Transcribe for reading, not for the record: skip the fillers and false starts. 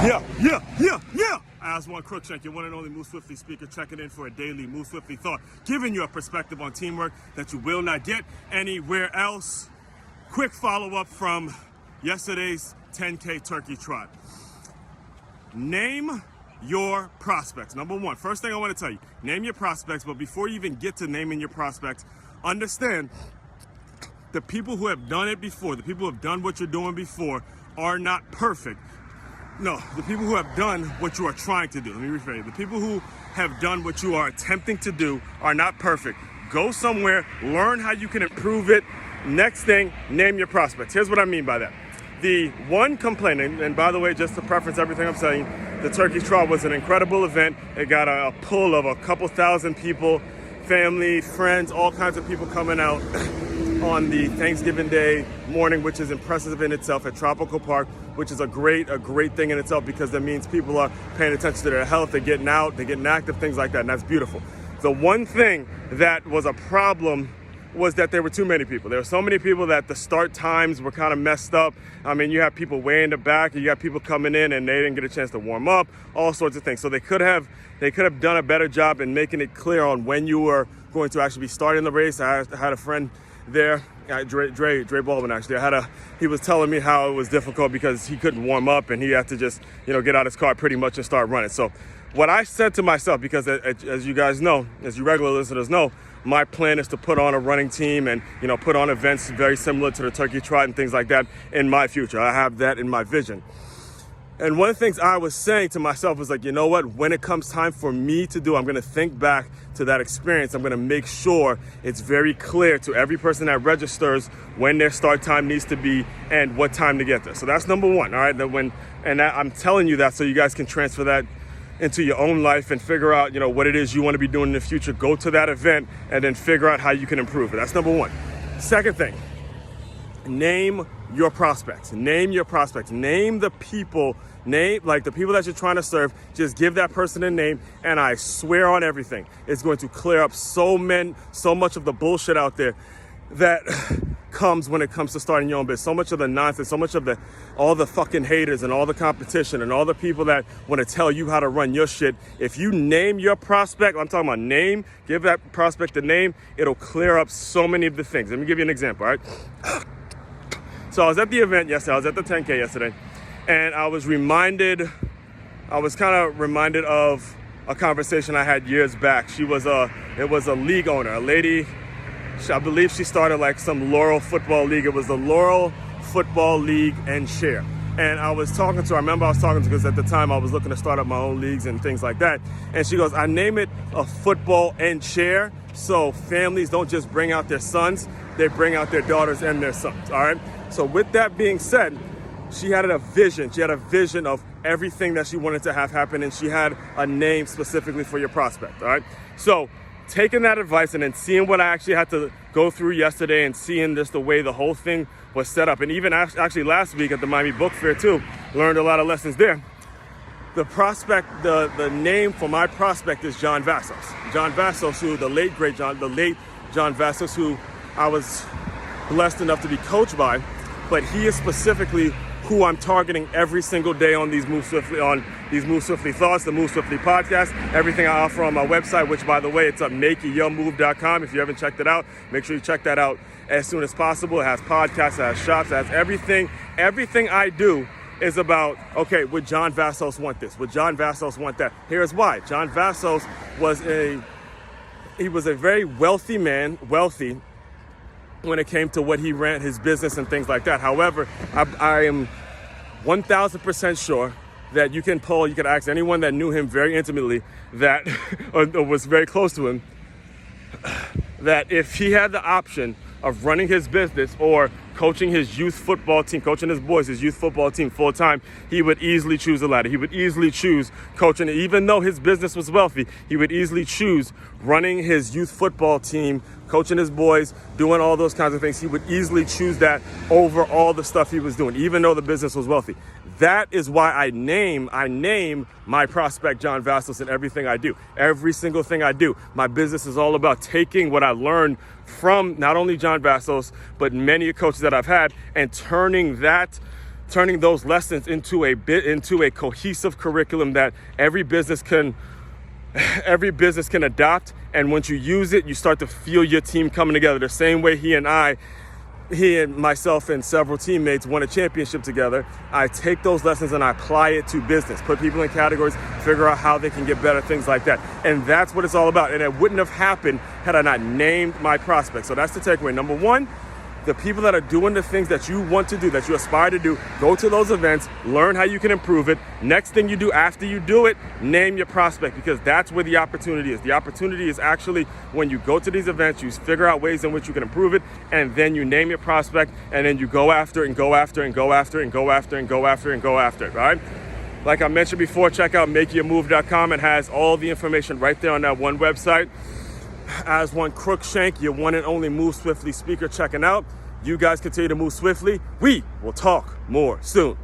Yeah. Aswand Cruickshank, your one and only Move Swiftly speaker, checking in for a daily Move Swiftly thought, giving you a perspective on teamwork that you will not get anywhere else. Quick follow-up from yesterday's 10K turkey trot. Name your prospects. Number one, first thing I want to tell you, name your prospects, but before you even get to naming your prospects, understand the people who have done it before, the people who have done what you're doing before are not perfect. No, the people who have done what you are trying to do. Let me rephrase. The people who have done what you are attempting to do are not perfect. Go somewhere, learn how you can improve it. Next thing, name your prospects. Here's what I mean by that. The one complaint, and by the way, just to preference everything I'm saying, the turkey trot was an incredible event. It got a pull of a couple thousand people, family, friends, all kinds of people coming out on the Thanksgiving Day morning, which is impressive in itself at Tropical Park, which is a great thing in itself because that means people are paying attention to their health, they're getting out, they're getting active, things like that, and that's beautiful. The one thing that was a problem was that there were too many people. There were so many people that the start times were kind of messed up. I mean, you have people way in the back, you got people coming in and they didn't get a chance to warm up, all sorts of things. So they could have done a better job in making it clear on when you were going to actually be starting the race. I had a friend there, Dre Baldwin actually. He was telling me how it was difficult because he couldn't warm up and he had to just, get out his car pretty much and start running. So what I said to myself, because as you guys know, as you regular listeners know, my plan is to put on a running team and, put on events very similar to the turkey trot and things like that in my future. I have that in my vision. And one of the things I was saying to myself was like, you know what, when it comes time for me to do, I'm going to think back to that experience. I'm going to make sure it's very clear to every person that registers when their start time needs to be and what time to get there. So that's number one. All right. I'm telling you that so you guys can transfer that into your own life and figure out, what it is you want to be doing in the future. Go to that event and then figure out how you can improve it. That's number one. Second thing, name your prospects. Name your prospects. Name the people. Name the people that you're trying to serve. Just give that person a name, and I swear on everything, it's going to clear up so much of the bullshit out there that comes when it comes to starting your own business. So much of the nonsense, so much of all the fucking haters and all the competition and all the people that want to tell you how to run your shit. If you name your prospect, I'm talking about name, give that prospect a name, it'll clear up so many of the things. Let me give you an example, all right? So I was at the event yesterday, I was at the 10K yesterday, and I was kind of reminded of a conversation I had years back. It was a league owner, a lady. I believe she started some Laurel Football League. It was the Laurel Football League and Share. And I remember I was talking to her because at the time I was looking to start up my own leagues and things like that. And she goes, I name it a football and share so families don't just bring out their sons, they bring out their daughters and their sons, all right? So with that being said, she had a vision. She had a vision of everything that she wanted to have happen, and she had a name specifically for your prospect, all right? So taking that advice and then seeing what I actually had to go through yesterday and seeing just the way the whole thing was set up, and even actually last week at the Miami Book Fair too, learned a lot of lessons there. The prospect, the name for my prospect is John Vassos. John Vassos, who the late John Vassos, who I was blessed enough to be coached by, but he is specifically who I'm targeting every single day on these Move Swiftly thoughts, the Move Swiftly podcast, everything I offer on my website, which by the way, it's at makeityourmove.com. If you haven't checked it out, make sure you check that out as soon as possible. It has podcasts, it has shops, it has everything. Everything I do is about, okay, would John Vassos want this? Would John Vassos want that? Here's why. John Vassos was a very wealthy man, when it came to what he ran his business and things like that. However, I am 1,000% sure that you can ask anyone that knew him very intimately that, or was very close to him, that if he had the option of running his business or coaching his youth football team, coaching his boys, his youth football team full time, he would easily choose the latter. He would easily choose coaching, even though his business was wealthy, he would easily choose running his youth football team, coaching his boys, doing all those kinds of things. He would easily choose that over all the stuff he was doing, even though the business was wealthy. That is why I name my prospect John Vassos in everything I do. Every single thing I do. My business is all about taking what I learned from not only John Vassos, but many coaches that I've had, and turning that turning those lessons into a cohesive curriculum that every business can adopt. And once you use it, you start to feel your team coming together the same way he and myself and several teammates won a championship together. I take those lessons and I apply it to business, put people in categories, figure out how they can get better, things like that. And that's what it's all about. And it wouldn't have happened had I not named my prospects. So that's the takeaway. Number one, the people that are doing the things that you want to do, that you aspire to do, go to those events, learn how you can improve it. Next thing you do after you do it, name your prospect, because that's where the opportunity is. The opportunity is actually when you go to these events, you figure out ways in which you can improve it, and then you name your prospect, and then you go after and go after and go after and go after and go after and go after it, right? Like I mentioned before, check out makeyourmove.com. It has all the information right there on that one website. Aswand Cruickshank, your one and only Move Swiftly speaker, checking out. You guys continue to move swiftly. We will talk more soon.